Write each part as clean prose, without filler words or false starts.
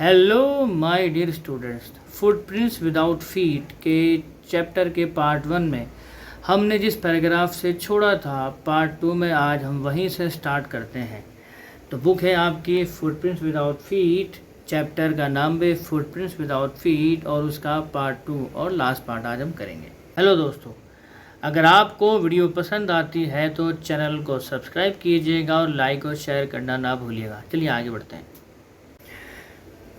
Hello my dear students, footprints without feet के chapter के part 1 में हमने जिस पैराग्राफ से छोड़ा था, पार्ट 2 में आज हम वहीं से स्टार्ट करते हैं। तो बुक है आपकी फुटप्रिंट्स विदाउट फीट, चैप्टर का नाम भी फुटप्रिंट्स विदाउट फीट और उसका पार्ट 2 और लास्ट पार्ट आज हम करेंगे। हेलो दोस्तों, अगर आपको वीडियो पसंद आती है तो चैनल को सब्सक्राइब कीजिएगा और लाइक और शेयर करना ना भूलिएगा। चलिए आगे बढ़ते हैं।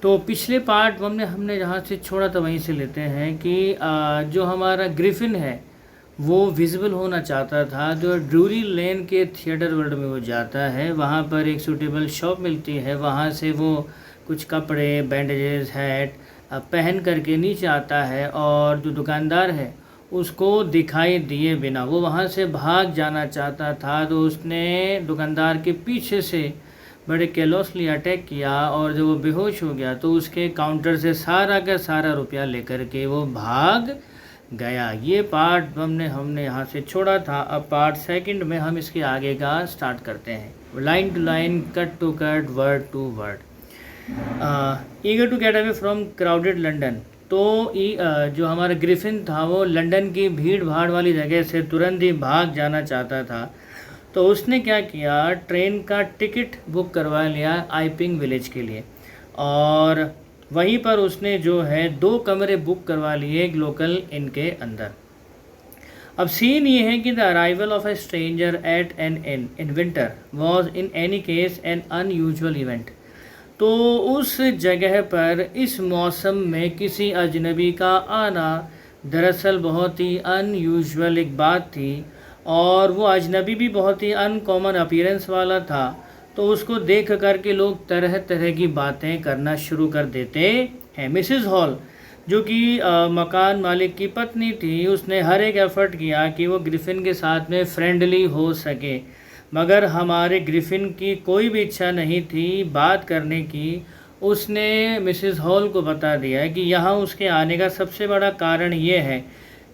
तो पिछले पार्ट में हमने जहाँ से छोड़ा था वहीं से लेते हैं कि जो हमारा ग्रिफिन है वो विजिबल होना चाहता था। जो ड्रूरी लेन के थिएटर वर्ल्ड में वो जाता है, वहाँ पर एक सूटेबल शॉप मिलती है, वहाँ से वो कुछ कपड़े, बैंडेजेस, हैट पहन करके नीचे आता है और जो दुकानदार है उसको दिखाई दिए बिना वो वहाँ से भाग जाना चाहता था। तो उसने दुकानदार के पीछे से बड़े केयरलेसली अटैक किया और जब वो बेहोश हो गया तो उसके काउंटर से सारा का सारा रुपया लेकर के वो भाग गया। ये पार्ट हमने यहाँ से छोड़ा था। अब पार्ट 2 में हम इसके आगे का स्टार्ट करते हैं। Line to line, cut to cut, word to word. Eager to get away from crowded London. तो जो हमारा ग्रिफिन था वो लंदन की भीड़ भाड़ वाली जगह से तुरंत ही भाग जाना चाहता था। तो उसने क्या किया, ट्रेन का टिकट बुक करवा लिया आइपिंग विलेज के लिए और वहीं पर उसने जो है 2 कमरे बुक करवा लिए एक लोकल इन के अंदर। अब सीन ये है कि the arrival of a stranger at an inn in winter was in any case an unusual event. तो उस जगह पर इस मौसम में किसी अजनबी का आना दरअसल बहुत ही अनयूजुअल एक बात थी और वो अजनबी भी बहुत ही अनकॉमन अपीयरेंस वाला था। तो उसको देख कर के लोग तरह तरह की बातें करना शुरू कर देते हैं। मिसेस हॉल जो कि मकान मालिक की पत्नी थी, उसने हर एक एफर्ट किया कि वो ग्रिफिन के साथ में फ्रेंडली हो सके, मगर हमारे ग्रिफिन की कोई भी इच्छा नहीं थी बात करने की। उसने मिसेस हॉल को बता दिया कि यहाँ उसके आने का सबसे बड़ा कारण ये है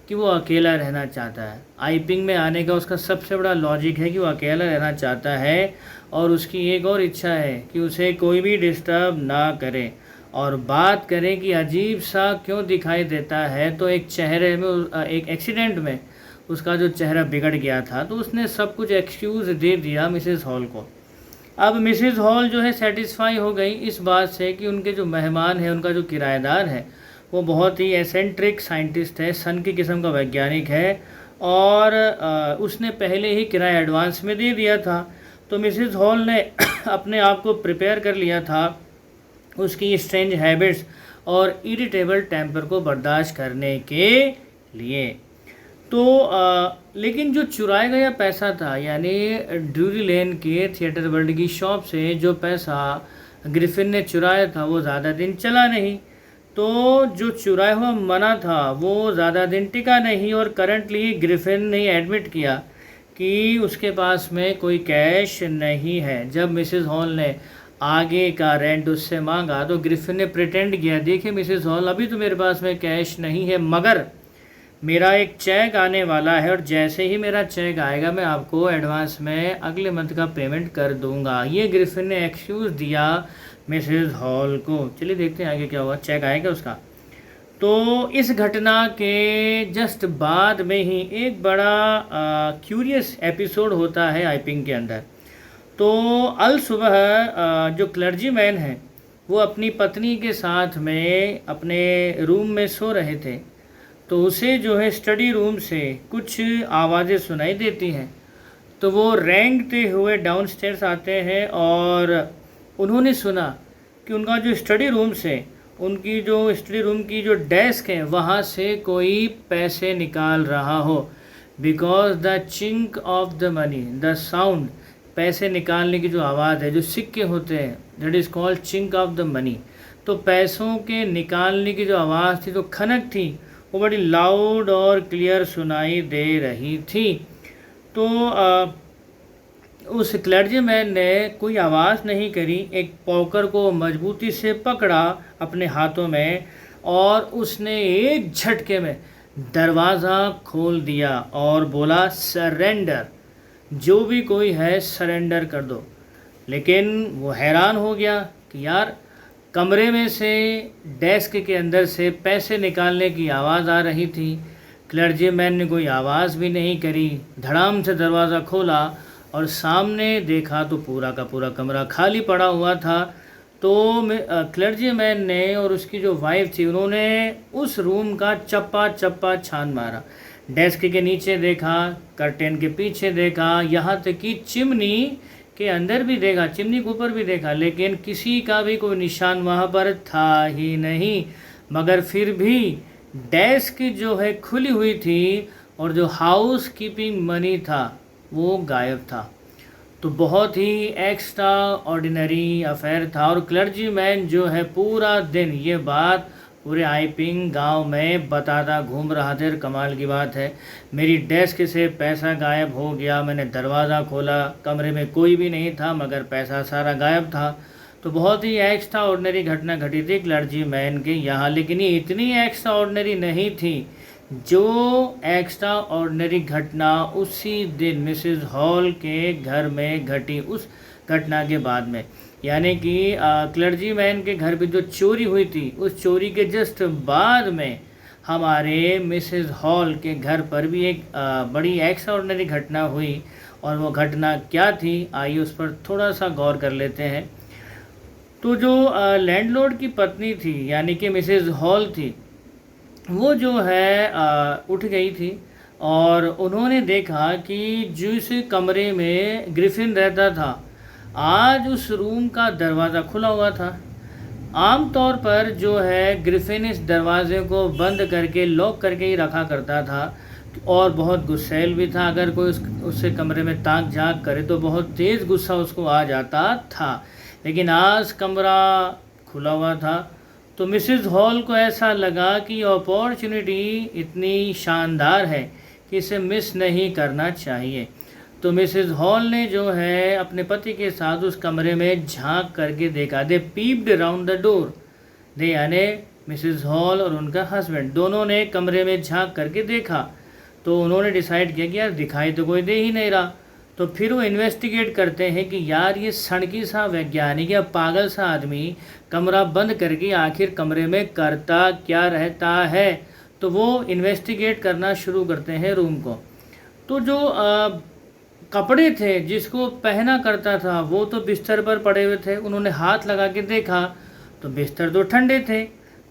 कि वो अकेला रहना चाहता है। आइपिंग में आने का उसका सबसे बड़ा लॉजिक है कि वो अकेला रहना चाहता है और उसकी एक और इच्छा है कि उसे कोई भी डिस्टर्ब ना करे और बात करें कि अजीब सा क्यों दिखाई देता है। तो एक चेहरे में एक एक्सीडेंट में उसका जो चेहरा बिगड़ गया था, तो उसने सब कुछ एक्सक्यूज़ दे दिया मिसेस हॉल को। अब मिसेस हॉल जो है सेटिस्फाई हो गई इस बात से कि उनके जो मेहमान हैं, उनका जो किराएदार है वो बहुत ही एसेंट्रिक साइंटिस्ट है, सन की किस्म का वैज्ञानिक है और उसने पहले ही किराया एडवांस में दे दिया था। तो मिसेस हॉल ने अपने आप को प्रिपेयर कर लिया था उसकी स्ट्रेंज हैबिट्स और इरिटेबल टेम्पर को बर्दाश्त करने के लिए। तो लेकिन जो चुराया गया पैसा था, यानी ड्रूरी लेन के थिएटर वर्ल्ड की शॉप से जो पैसा ग्रिफिन ने चुराया था वो ज़्यादा दिन चला नहीं। तो जो चुराया हुआ मना था वो ज़्यादा दिन टिका नहीं और करंटली ग्रिफिन ने एडमिट किया कि उसके पास में कोई कैश नहीं है। जब मिसेस हॉल ने आगे का रेंट उससे मांगा तो ग्रिफिन ने प्रिटेंड किया, देखिए मिसेस हॉल, अभी तो मेरे पास में कैश नहीं है, मगर मेरा एक चेक आने वाला है और जैसे ही मेरा चेक आएगा मैं आपको एडवांस में अगले मंथ का पेमेंट कर दूंगा। ये ग्रिफिन ने एक्सक्यूज़ दिया मिसेस हॉल को। चलिए देखते हैं आगे क्या हुआ, चेक आएगा उसका। तो इस घटना के जस्ट बाद में ही एक बड़ा क्यूरियस एपिसोड होता है आइपिंग के अंदर। तो अल सुबह जो क्लर्जी मैन है वो अपनी पत्नी के साथ में अपने रूम में सो रहे थे। तो उसे जो है स्टडी रूम से कुछ आवाज़ें सुनाई देती हैं। तो वो रेंगते हुए डाउनस्टेयर्स आते हैं और उन्होंने सुना कि उनका जो स्टडी रूम से उनकी जो स्टडी रूम की जो डेस्क है वहाँ से कोई पैसे निकाल रहा हो। Because the chink of the money, the sound, पैसे निकालने की जो आवाज़ है, जो सिक्के होते हैं, that is called chink of the money. तो पैसों के निकालने की जो आवाज़ थी, जो खनक थी, वो बड़ी लाउड और क्लियर सुनाई दे रही थी। तो उस क्लर्जीमैन ने कोई आवाज़ नहीं करी, एक पॉकर को मजबूती से पकड़ा अपने हाथों में और उसने एक झटके में दरवाज़ा खोल दिया और बोला, सरेंडर, जो भी कोई है सरेंडर कर दो। लेकिन वो हैरान हो गया कि यार कमरे में से डेस्क के अंदर से पैसे निकालने की आवाज़ आ रही थी। क्लर्जीमैन ने कोई आवाज़ भी नहीं करी। धड़ाम से दरवाज़ा खोला और सामने देखा तो पूरा का पूरा कमरा खाली पड़ा हुआ था। तो क्लर्जीमैन ने और उसकी जो वाइफ थी उन्होंने उस रूम का चप्पा चप्पा छान मारा। डेस्क के नीचे देखा, कर्टेन के पीछे देखा, यहाँ तक कि चिमनी के अंदर भी देखा, चिमनी के ऊपर भी देखा, लेकिन किसी का भी कोई निशान वहाँ पर था ही नहीं। मगर फिर भी डेस्क जो है खुली हुई थी और जो हाउस कीपिंग मनी था वो गायब था। तो बहुत ही एक्स्ट्रा ऑर्डिनरी अफेयर था। और क्लर्जीमैन जो है पूरा दिन ये बात पूरे आइपिंग गांव में बताता घूम रहा था। कमाल की बात है, मेरी डेस्क से पैसा गायब हो गया, मैंने दरवाज़ा खोला, कमरे में कोई भी नहीं था मगर पैसा सारा गायब था। तो बहुत ही एक्स्ट्रा ऑर्डिनरी घटना घटी थी क्लर्जीमैन के यहाँ। लेकिन ये इतनी एक्स्ट्रा ऑर्डिनरी नहीं थी। जो एक्स्ट्रा ऑर्डिनरी घटना उसी दिन मिसेस हॉल के घर में घटी, उस घटना के बाद में, यानी कि क्लर्जीमैन के घर पे जो चोरी हुई थी उस चोरी के जस्ट बाद में हमारे मिसेस हॉल के घर पर भी एक बड़ी एक्स्ट्रा ऑर्डिनरी घटना हुई। और वो घटना क्या थी, आइए उस पर थोड़ा सा गौर कर लेते हैं। तो जो लैंडलॉर्ड की पत्नी थी यानी कि मिसेस हॉल थी, वो जो है उठ गई थी और उन्होंने देखा कि जिस कमरे में ग्रिफिन रहता था आज उस रूम का दरवाज़ा खुला हुआ था। आमतौर पर जो है ग्रिफिन इस दरवाजे को बंद करके लॉक करके ही रखा करता था और बहुत गुस्सैल भी था। अगर कोई उससे कमरे में ताक झाँक करे तो बहुत तेज़ गुस्सा उसको आ जाता था। लेकिन आज कमरा खुला हुआ था तो मिसेस हॉल को ऐसा लगा कि अपॉर्चुनिटी इतनी शानदार है कि इसे मिस नहीं करना चाहिए। तो मिसेस हॉल ने जो है अपने पति के साथ उस कमरे में झांक करके देखा। दे पीप्ड अराउंड द डोर। दे यानी मिसेस हॉल और उनका हस्बैंड दोनों ने कमरे में झांक करके देखा। तो उन्होंने डिसाइड किया कि यार दिखाई तो कोई दे ही नहीं रहा। तो फिर वो इन्वेस्टिगेट करते हैं कि यार ये सनकी सा वैज्ञानिक या पागल सा आदमी कमरा बंद करके आखिर कमरे में करता क्या रहता है। तो वो इन्वेस्टिगेट करना शुरू करते हैं रूम को। तो जो कपड़े थे जिसको पहना करता था वो तो बिस्तर पर पड़े हुए थे। उन्होंने हाथ लगा के देखा तो बिस्तर तो ठंडे थे,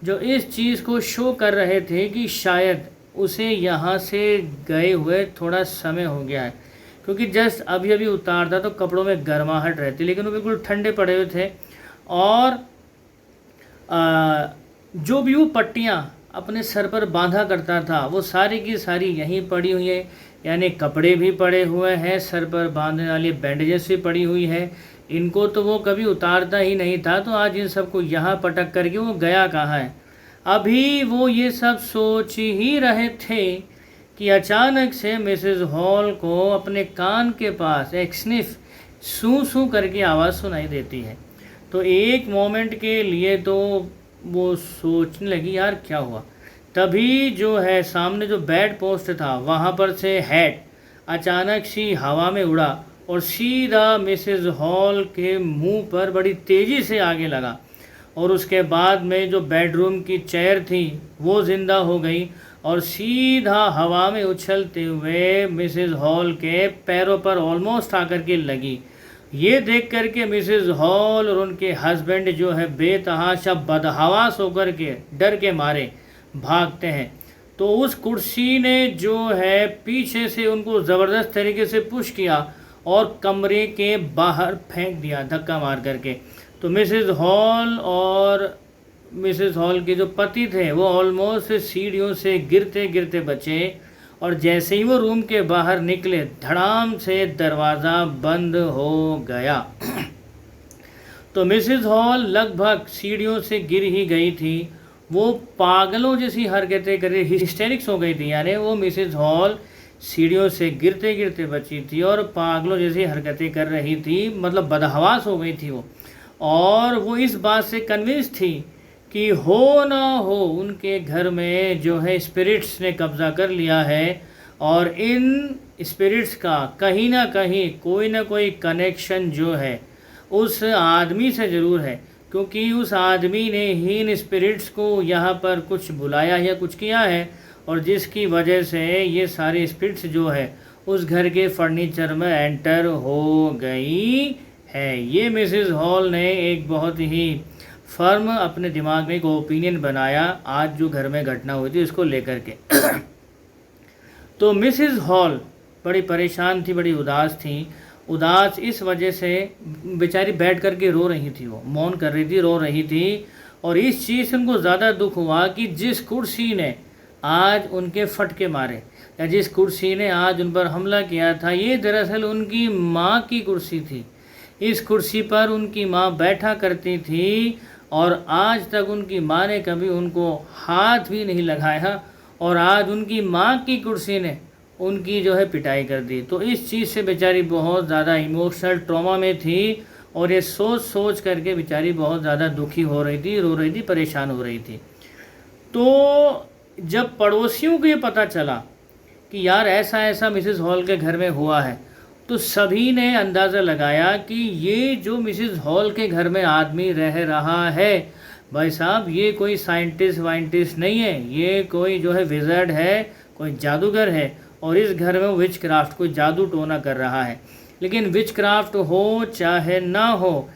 जो इस चीज़ को शो कर रहे थे कि शायद उसे यहाँ से गए हुए थोड़ा समय हो गया है, क्योंकि जस्ट अभी अभी उतारता तो कपड़ों में गर्माहट रहती, लेकिन वो बिल्कुल ठंडे पड़े हुए थे। और जो भी वो पट्टियाँ अपने सर पर बांधा करता था वो सारी की सारी यहीं पड़ी हुई है, यानी कपड़े भी पड़े हुए हैं, सर पर बांधने वाली बैंडेजेस भी पड़ी हुई है। इनको तो वो कभी उतारता ही नहीं था, तो आज इन सबको यहाँ पटक करके वो गया कहाँ है। अभी वो ये सब सोच ही रहे थे कि अचानक से मिसेस हॉल को अपने कान के पास एक स्निफ सूं सूं करके आवाज़ सुनाई देती है। तो एक मोमेंट के लिए तो वो सोचने लगी यार क्या हुआ। तभी जो है सामने जो बेड पोस्ट था वहाँ पर से हेड अचानक सी हवा में उड़ा और सीधा मिसेस हॉल के मुंह पर बड़ी तेज़ी से आगे लगा। और उसके बाद में जो बेडरूम की चेयर थी वो ज़िंदा हो गई और सीधा हवा में उछलते हुए मिसेस हॉल के पैरों पर ऑलमोस्ट आकर के लगी। ये देख करके मिसेस हॉल और उनके हस्बैंड जो है बेतहाशा बदहवास होकर के डर के मारे भागते हैं। तो उस कुर्सी ने जो है पीछे से उनको ज़बरदस्त तरीके से पुश किया और कमरे के बाहर फेंक दिया धक्का मार करके। तो मिसेस हॉल और मिसेस हॉल के जो पति थे वो ऑलमोस्ट सीढ़ियों से गिरते गिरते बचे और जैसे ही वो रूम के बाहर निकले धड़ाम से दरवाज़ा बंद हो गया। तो मिसेस हॉल लगभग सीढ़ियों से गिर ही गई थी। वो पागलों जैसी हरकतें कर रही, हिस्टेरिक्स हो गई थी, यानी वो मिसेस हॉल सीढ़ियों से गिरते गिरते बची थी और पागलों जैसी हरकतें कर रही थी, मतलब बदहवास हो गई थी वो। और वो इस बात से कन्विंस थी कि हो ना हो उनके घर में जो है स्पिरिट्स ने कब्ज़ा कर लिया है और इन स्पिरिट्स का कहीं ना कोई कनेक्शन जो है उस आदमी से ज़रूर है। क्योंकि उस आदमी ने हीन स्पिरिट्स को यहाँ पर कुछ बुलाया या कुछ किया है, और जिसकी वजह से ये सारे स्पिरिट्स जो है उस घर के फर्नीचर में एंटर हो गई है। ये मिसेस हॉल ने एक बहुत ही फर्म अपने दिमाग में एक ओपिनियन बनाया आज जो घर में घटना हुई थी इसको लेकर के। तो मिसेस हॉल बड़ी परेशान थी, बड़ी उदास थी। उदास इस वजह से बेचारी बैठ कर के रो रही थी, वो मौन कर रही थी, रो रही थी। और इस चीज़ से उनको ज़्यादा दुख हुआ कि जिस कुर्सी ने आज उनके फटके मारे या जिस कुर्सी ने आज उन पर हमला किया था, ये दरअसल उनकी माँ की कुर्सी थी। इस कुर्सी पर उनकी माँ बैठा करती थी और आज तक उनकी माँ ने कभी उनको हाथ भी नहीं लगाया, और आज उनकी माँ की कुर्सी ने उनकी जो है पिटाई कर दी। तो इस चीज़ से बेचारी बहुत ज़्यादा इमोशनल ट्रॉमा में थी, और ये सोच सोच करके बेचारी बहुत ज़्यादा दुखी हो रही थी, रो रही थी, परेशान हो रही थी। तो जब पड़ोसियों को ये पता चला कि यार ऐसा ऐसा मिसेस हॉल के घर में हुआ है, तो सभी ने अंदाज़ा लगाया कि ये जो मिसेस हॉल के घर में आदमी रह रहा है, भाई साहब ये कोई साइंटिस्ट वाइंटिस्ट नहीं है, ये कोई जो है विज़र्ड है, कोई जादूगर है, और इस घर में विच क्राफ्ट कोई जादू टोना कर रहा है। लेकिन विच क्राफ्ट हो चाहे ना हो,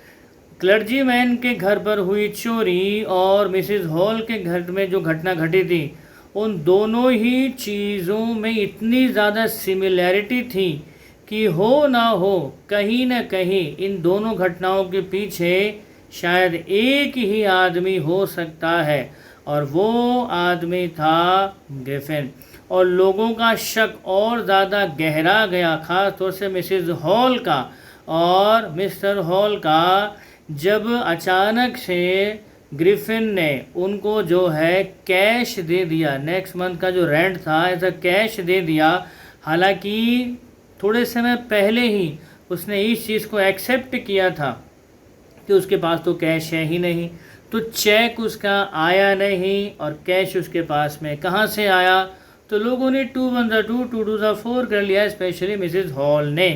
क्लर्जीमैन के घर पर हुई चोरी और मिसेस हॉल के घर में जो घटना घटी थी, उन दोनों ही चीज़ों में इतनी ज़्यादा सिमिलैरिटी थी कि हो ना हो कहीं ना कहीं इन दोनों घटनाओं के पीछे शायद एक ही आदमी हो सकता है, और वो आदमी था ग्रिफिन। और लोगों का शक और ज़्यादा गहरा गया, ख़ास तौर से मिसेस हॉल का और मिस्टर हॉल का, जब अचानक से ग्रिफिन ने उनको जो है कैश दे दिया, नेक्स्ट मंथ का जो रेंट था ऐसा कैश दे दिया। हालांकि थोड़े समय पहले ही उसने इस चीज़ को एक्सेप्ट किया था कि उसके पास तो कैश है ही नहीं, तो चेक उसका आया नहीं, और कैश उसके पास में कहाँ से आया। तो लोगों ने 2 1 2 2 2 4 कर लिया, स्पेशली मिसेस हॉल ने।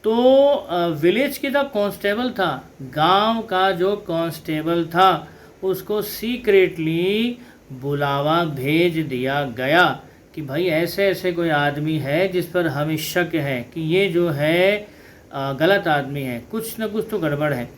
तो विलेज की जो कांस्टेबल था, गांव का जो कांस्टेबल था, उसको सीक्रेटली बुलावा भेज दिया गया कि भाई ऐसे ऐसे कोई आदमी है जिस पर हमें शक है कि ये जो है गलत आदमी है, कुछ न कुछ तो गड़बड़ है।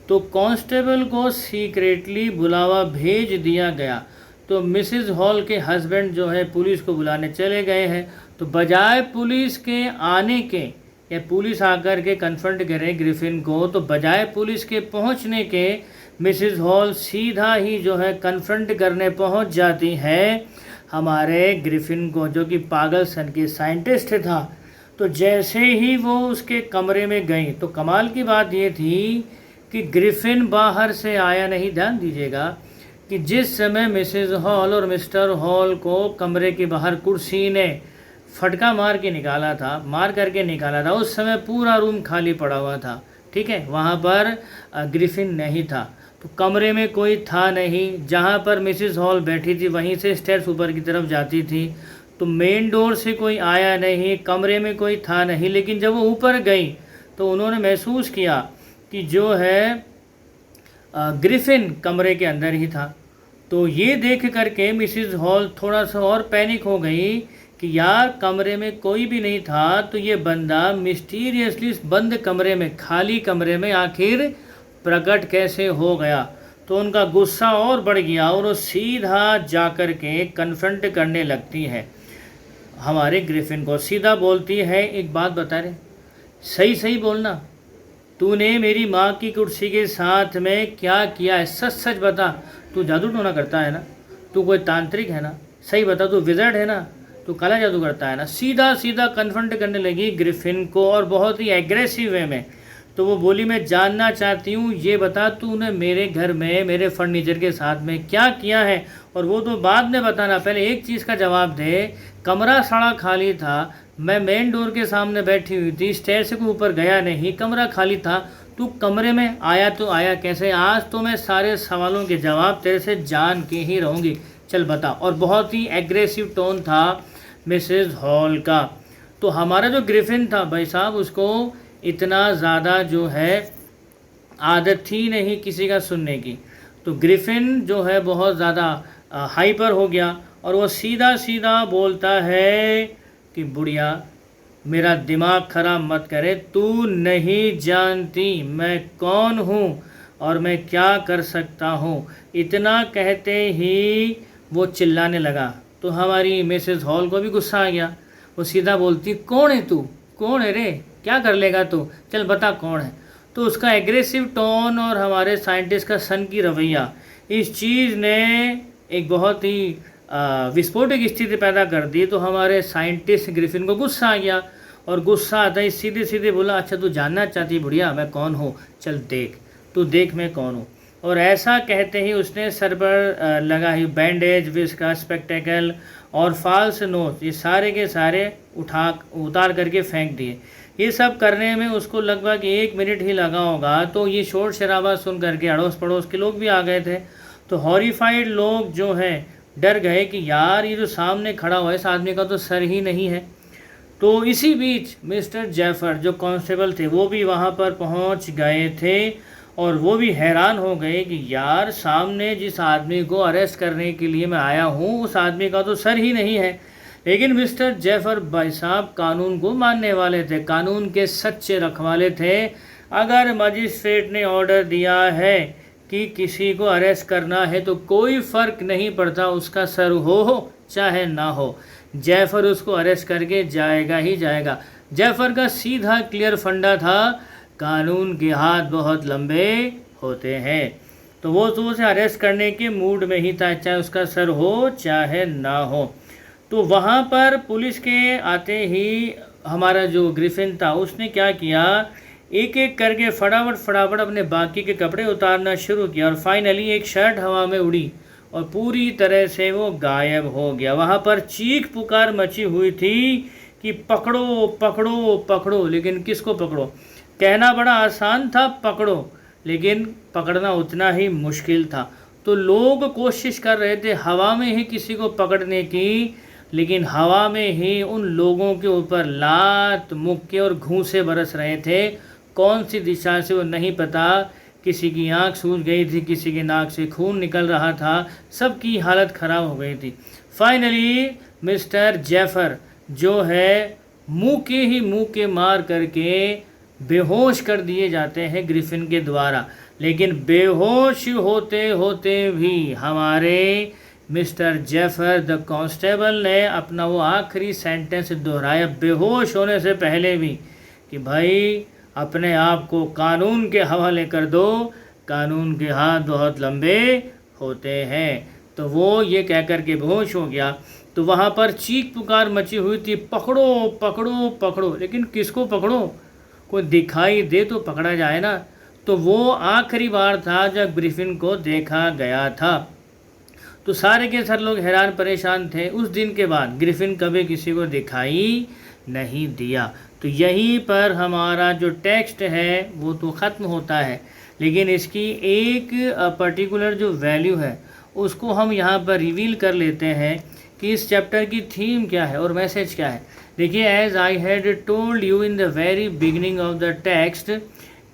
तो कांस्टेबल को सीक्रेटली बुलावा भेज दिया गया। तो मिसेस हॉल के हस्बैंड जो है पुलिस को बुलाने चले गए हैं। तो बजाय पुलिस के आने के या पुलिस आकर के कन्फ्रंट करे ग्रिफिन को, तो बजाय पुलिस के पहुंचने के मिसेस हॉल सीधा ही जो है कन्फ्रंट करने पहुंच जाती है हमारे ग्रिफिन को, जो कि पागल सन की साइंटिस्ट था। तो जैसे ही वो उसके कमरे में गई, तो कमाल की बात ये थी कि ग्रिफिन बाहर से आया नहीं। ध्यान दीजिएगा कि जिस समय मिसेस हॉल और मिस्टर हॉल को कमरे के बाहर कुर्सी ने फटका मार करके निकाला था, उस समय पूरा रूम खाली पड़ा हुआ था। ठीक है, वहाँ पर ग्रिफिन नहीं था। तो कमरे में कोई था नहीं। जहाँ पर मिसेस हॉल बैठी थी वहीं से स्टेयर्स ऊपर की तरफ जाती थी। तो मेन डोर से कोई आया नहीं, कमरे में कोई था नहीं। लेकिन जब वो ऊपर गई तो उन्होंने महसूस किया कि जो है ग्रिफिन कमरे के अंदर ही था। तो ये देख करके मिसेस हॉल थोड़ा सा और पैनिक हो गई कि यार कमरे में कोई भी नहीं था, तो ये बंदा मिस्टीरियसली बंद कमरे में, खाली कमरे में आखिर प्रकट कैसे हो गया। तो उनका गुस्सा और बढ़ गया और वो सीधा जाकर के कन्फ्रंट करने लगती है हमारे ग्रिफिन को। सीधा बोलती है, एक बात बता रहे, सही सही बोलना, तूने मेरी माँ की कुर्सी के साथ में क्या किया है, सच सच बता। तू जादू टोना करता है ना, तू कोई तांत्रिक है ना, सही बता, तू विज़र्ड है ना, तू काला जादू करता है ना। सीधा सीधा कन्फ्रंट करने लगी ग्रिफिन को और बहुत ही एग्रेसिव वे में। तो वो बोली, मैं जानना चाहती हूँ, ये बता तूने मेरे घर में मेरे फर्नीचर के साथ में क्या किया है, और वो तो बाद में बताना, पहले एक चीज़ का जवाब दे। कमरा सारा खाली था, मैं मेन डोर के सामने बैठी हुई थी, स्टेयर से कोई ऊपर गया नहीं, कमरा खाली था, तू कमरे में आया तो आया कैसे। आज तो मैं सारे सवालों के जवाब तेरे से जान के ही रहूँगी, चल बता। और बहुत ही एग्रेसिव टोन था मिसेस हॉल का। तो हमारा जो ग्रिफिन था भाई साहब, उसको इतना ज़्यादा जो है आदत थी नहीं किसी का सुनने की। तो ग्रिफिन जो है बहुत ज़्यादा हाइपर हो गया और वो सीधा सीधा बोलता है कि बुढ़िया मेरा दिमाग खराब मत करे, तू नहीं जानती मैं कौन हूँ और मैं क्या कर सकता हूँ। इतना कहते ही वो चिल्लाने लगा। तो हमारी मिसेस हॉल को भी गुस्सा आ गया। वो सीधा बोलती कौन है तू, कौन है रे, क्या कर लेगा तू, चल बता कौन है। तो उसका एग्रेसिव टोन और हमारे साइंटिस्ट का सन की रवैया, इस चीज़ ने एक बहुत ही विस्फोटक स्थिति पैदा कर दी। तो हमारे साइंटिस्ट ग्रिफिन को गुस्सा आ गया और गुस्सा आता ही सीधे सीधे बोला अच्छा तू जानना चाहती बुढ़िया मैं कौन हूँ, चल देख, तू देख मैं कौन हूँ। और ऐसा कहते ही उसने सर पर लगा ही बैंडेज, विस्का, स्पेक्टेकल और फॉल्स नोज, ये सारे के सारे उतार करके फेंक दिए। ये सब करने में उसको लगभग 1 मिनट ही लगा होगा। तो ये शोर शराबा सुन करके अड़ोस पड़ोस के लोग भी आ गए थे। तो हॉरिफाइड लोग जो हैं डर गए कि यार ये जो सामने खड़ा हुआ है इस आदमी का तो सर ही नहीं है। तो इसी बीच मिस्टर जैफर जो कांस्टेबल थे वो भी वहाँ पर पहुँच गए थे और वो भी हैरान हो गए कि यार सामने जिस आदमी को अरेस्ट करने के लिए मैं आया हूँ उस आदमी का तो सर ही नहीं है। लेकिन मिस्टर जैफर भाई साहब कानून को मानने वाले थे, कानून के सच्चे रखवाले थे। अगर मजिस्ट्रेट ने ऑर्डर दिया है कि किसी को अरेस्ट करना है तो कोई फ़र्क नहीं पड़ता उसका सर हो चाहे ना हो, जैफर उसको अरेस्ट करके जाएगा ही जाएगा। जैफर का सीधा क्लियर फंडा था कानून के हाथ बहुत लंबे होते हैं। तो वो तो उसे अरेस्ट करने के मूड में ही था, चाहे उसका सर हो चाहे ना हो। तो वहाँ पर पुलिस के आते ही हमारा जो ग्रिफिन था उसने क्या किया, एक एक करके फटाफट अपने बाकी के कपड़े उतारना शुरू किया और फाइनली एक शर्ट हवा में उड़ी और पूरी तरह से वो गायब हो गया। वहाँ पर चीख पुकार मची हुई थी कि पकड़ो पकड़ो पकड़ो, लेकिन किसको पकड़ो। कहना बड़ा आसान था पकड़ो, लेकिन पकड़ना उतना ही मुश्किल था। तो लोग कोशिश कर रहे थे हवा में ही किसी को पकड़ने की, लेकिन हवा में ही उन लोगों के ऊपर लात मुक्के और घूंसे बरस रहे थे। कौन सी दिशा से वो नहीं पता, किसी की आंख सूज गई थी, किसी के नाक से खून निकल रहा था, सबकी हालत ख़राब हो गई थी। फाइनली मिस्टर जैफर जो है मुँह के मार करके बेहोश कर दिए जाते हैं ग्रिफिन के द्वारा। लेकिन बेहोश होते होते भी हमारे मिस्टर जैफर द कांस्टेबल ने अपना वो आखिरी सेंटेंस दोहराया बेहोश होने से पहले भी कि भाई अपने आप को कानून के हवाले कर दो, कानून के हाथ बहुत लंबे होते हैं। तो वो ये कह कर के बेहोश हो गया। तो वहाँ पर चीख पुकार मची हुई थी पकड़ो पकड़ो पकड़ो, लेकिन किसको पकड़ो, कोई दिखाई दे तो पकड़ा जाए ना। तो वो आखिरी बार था जब ग्रिफिन को देखा गया था। तो सारे के सारे लोग हैरान परेशान थे। उस दिन के बाद ग्रिफिन कभी किसी को दिखाई नहीं दिया। तो यहीं पर हमारा जो टेक्स्ट है वो तो ख़त्म होता है, लेकिन इसकी एक पर्टिकुलर जो वैल्यू है उसको हम यहाँ पर रिवील कर लेते हैं कि इस चैप्टर की थीम क्या है और मैसेज क्या है। देखिए, as I had told you in the very beginning of the text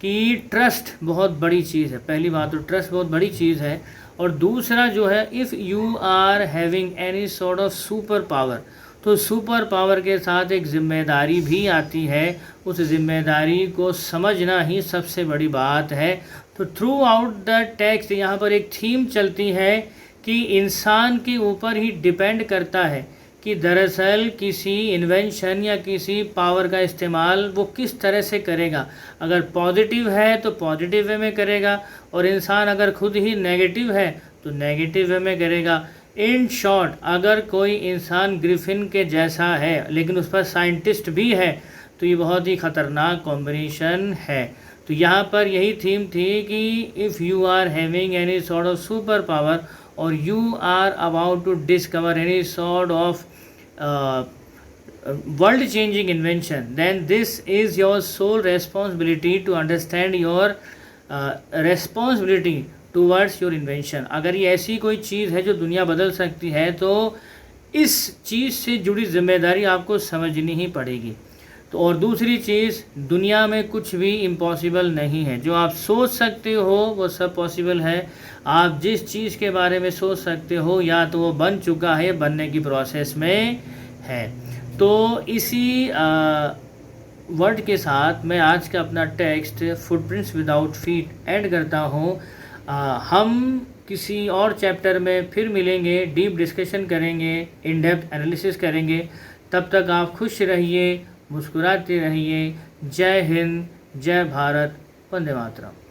कि ट्रस्ट बहुत बड़ी चीज़ है। पहली बात तो ट्रस्ट बहुत बड़ी चीज़ है, और दूसरा जो है if you are having any sort of super power, तो सुपर पावर के साथ एक जिम्मेदारी भी आती है। उस जिम्मेदारी को समझना ही सबसे बड़ी बात है। तो थ्रू आउट द टेक्स्ट यहाँ पर एक थीम चलती है कि इंसान के ऊपर ही डिपेंड करता है कि दरअसल किसी इन्वेंशन या किसी पावर का इस्तेमाल वो किस तरह से करेगा। अगर पॉजिटिव है तो पॉजिटिव वे में करेगा, और इंसान अगर खुद ही नेगेटिव है तो नेगेटिव वे में करेगा। इन शॉर्ट, अगर कोई इंसान ग्रिफिन के जैसा है लेकिन उस पर साइंटिस्ट भी है तो ये बहुत ही ख़तरनाक कॉम्बिनेशन है। तो यहाँ पर यही थीम थी कि if you are having any sort of super power और you are about to discover any sort of world changing invention, then this is your sole responsibility to understand your responsibility towards your invention। अगर ये ऐसी कोई चीज़ है जो दुनिया बदल सकती है तो इस चीज़ से जुड़ी जिम्मेदारी आपको समझनी ही पड़ेगी। तो और दूसरी चीज़, दुनिया में कुछ भी इम्पॉसिबल नहीं है। जो आप सोच सकते हो वो सब पॉसिबल है। आप जिस चीज़ के बारे में सोच सकते हो या तो वो बन चुका है, बनने की प्रोसेस में है। तो इसी वर्ड के साथ मैं आज का अपना text footprints without feet add करता हूँ। हम किसी और चैप्टर में फिर मिलेंगे, डीप डिस्कशन करेंगे, इन डेप्थ एनालिसिस करेंगे। तब तक आप खुश रहिए, मुस्कुराते रहिए। जय हिंद, जय भारत, वंदे मातरम।